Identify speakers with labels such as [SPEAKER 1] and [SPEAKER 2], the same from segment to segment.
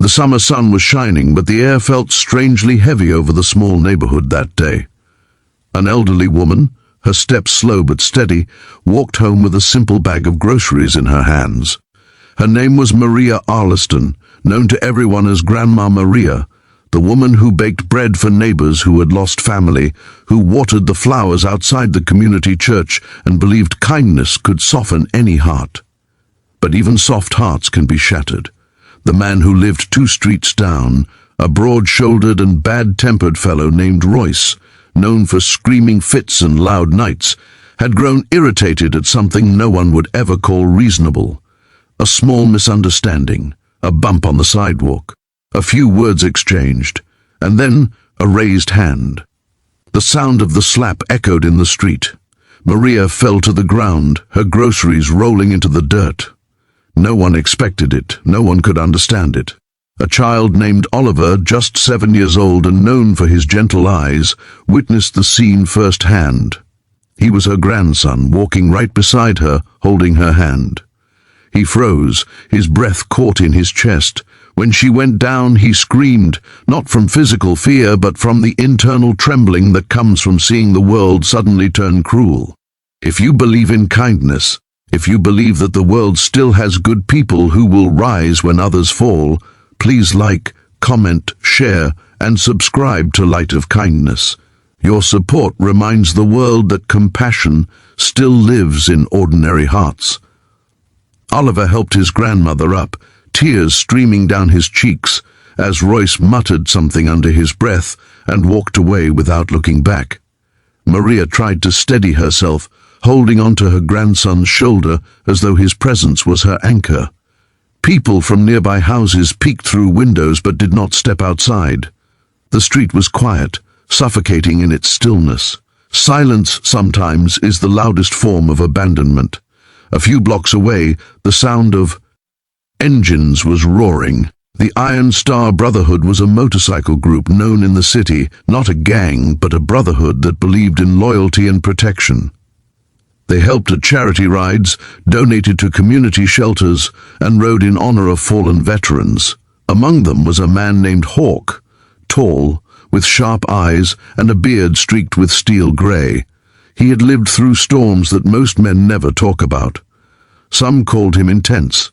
[SPEAKER 1] The summer sun was shining, but the air felt strangely heavy over the small neighborhood that day. An elderly woman, her steps slow but steady, walked home with a simple bag of groceries in her hands. Her name was Maria Arleston, known to everyone as Grandma Maria, the woman who baked bread for neighbors who had lost family, who watered the flowers outside the community church and believed kindness could soften any heart. But even soft hearts can be shattered. The man who lived 2 streets down, a broad-shouldered and bad-tempered fellow named Royce, known for screaming fits and loud nights, had grown irritated at something no one would ever call reasonable. A small misunderstanding, a bump on the sidewalk, a few words exchanged, and then a raised hand. The sound of the slap echoed in the street. Maria fell to the ground, her groceries rolling into the dirt. No one expected it, no one could understand it. A child named Oliver, just 7 years old and known for his gentle eyes, witnessed the scene firsthand. He was her grandson, walking right beside her, holding her hand. He froze, his breath caught in his chest. When she went down, he screamed, not from physical fear, but from the internal trembling that comes from seeing the world suddenly turn cruel. If you believe in kindness, if you believe that the world still has good people who will rise when others fall, please like, comment, share, and subscribe to Light of Kindness. Your support reminds the world that compassion still lives in ordinary hearts. Oliver helped his grandmother up, tears streaming down his cheeks, as Royce muttered something under his breath and walked away without looking back. Maria tried to steady herself, holding onto her grandson's shoulder as though his presence was her anchor. People from nearby houses peeked through windows but did not step outside. The street was quiet, suffocating in its stillness. Silence sometimes is the loudest form of abandonment. A few blocks away, the sound of engines was roaring. The Iron Star Brotherhood was a motorcycle group known in the city, not a gang, but a brotherhood that believed in loyalty and protection. They helped at charity rides, donated to community shelters, and rode in honor of fallen veterans. Among them was a man named Hawk, tall, with sharp eyes and a beard streaked with steel gray. He had lived through storms that most men never talk about. Some called him intense.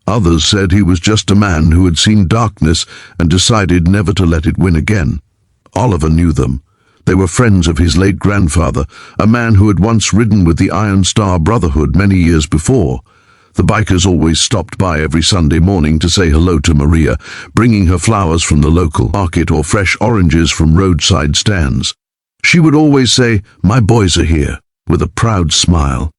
[SPEAKER 1] Others said he was just a man who had seen darkness and decided never to let it win again. Oliver knew them. They were friends of his late grandfather, a man who had once ridden with the Iron Star Brotherhood many years before. The bikers always stopped by every Sunday morning to say hello to Maria, bringing her flowers from the local market or fresh oranges from roadside stands. She would always say, "My boys are here," with a proud smile.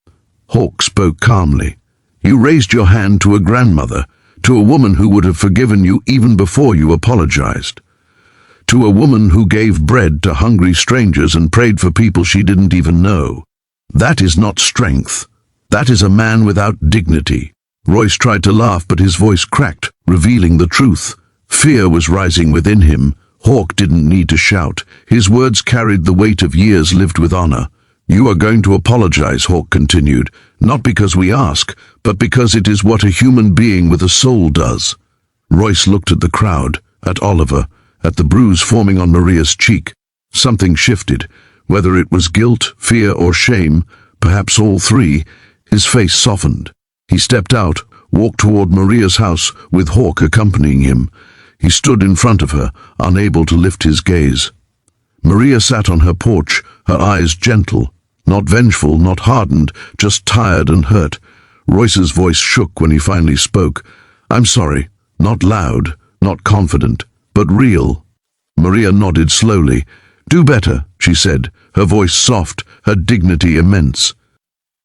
[SPEAKER 1] Hawk spoke calmly. "You raised your hand to a grandmother, to a woman who would have forgiven you even before you apologized. To a woman who gave bread to hungry strangers and prayed for people she didn't even know. That is not strength. That is a man without dignity." Royce tried to laugh, but his voice cracked, revealing the truth. Fear was rising within him. Hawk didn't need to shout. His words carried the weight of years lived with honor. "You are going to apologize," Hawk continued, "not because we ask, but because it is what a human being with a soul does." Royce looked at the crowd, at Oliver, at the bruise forming on Maria's cheek. Something shifted, whether it was guilt, fear, or shame, perhaps all three. His face softened. He stepped out, walked toward Maria's house, with Hawk accompanying him. He stood in front of her, unable to lift his gaze. Maria sat on her porch, her eyes gentle, not vengeful, not hardened, just tired and hurt. Royce's voice shook when he finally spoke. "I'm sorry," not loud, not confident, but real. Maria nodded slowly. "Do better," she said, her voice soft, her dignity immense.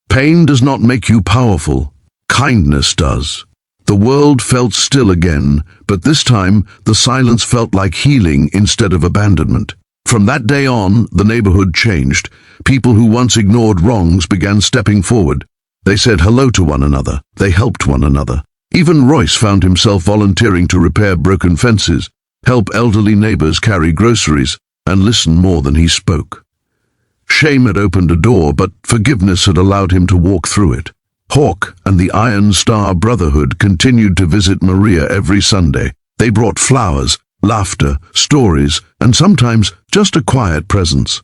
[SPEAKER 1] "Pain does not make you powerful. Kindness does." The world felt still again, but this time the silence felt like healing instead of abandonment. From that day on, the neighborhood changed. People who once ignored wrongs began stepping forward. They said hello to one another. They helped one another. Even Royce found himself volunteering to repair broken fences, help elderly neighbors carry groceries, and listen more than he spoke. Shame had opened a door, but forgiveness had allowed him to walk through it. Hawk and the Iron Star Brotherhood continued to visit Maria every Sunday. They brought flowers, laughter, stories, and sometimes just a quiet presence.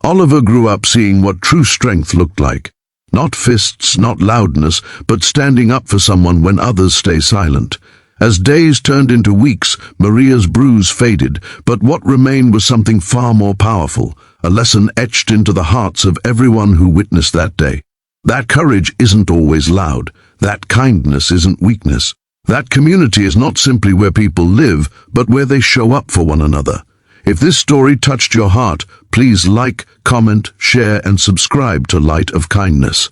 [SPEAKER 1] Oliver grew up seeing what true strength looked like. Not fists, not loudness, but standing up for someone when others stay silent. As days turned into weeks, Maria's bruise faded, but what remained was something far more powerful, a lesson etched into the hearts of everyone who witnessed that day. That courage isn't always loud. That kindness isn't weakness. That community is not simply where people live, but where they show up for one another. If this story touched your heart, please like, comment, share, and subscribe to Light of Kindness.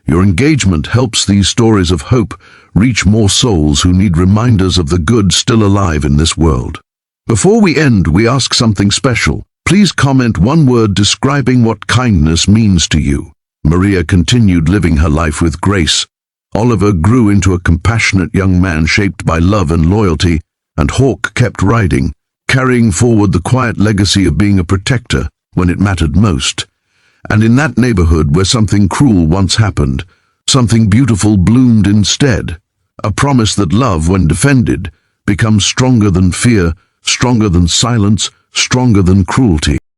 [SPEAKER 1] Your engagement helps these stories of hope reach more souls who need reminders of the good still alive in this world. Before we end, we ask something special. Please comment one word describing what kindness means to you. Maria continued living her life with grace. Oliver grew into a compassionate young man shaped by love and loyalty, and Hawk kept riding, carrying forward the quiet legacy of being a protector when it mattered most. And in that neighborhood where something cruel once happened, something beautiful bloomed instead. A promise that love, when defended, becomes stronger than fear, stronger than silence, stronger than cruelty.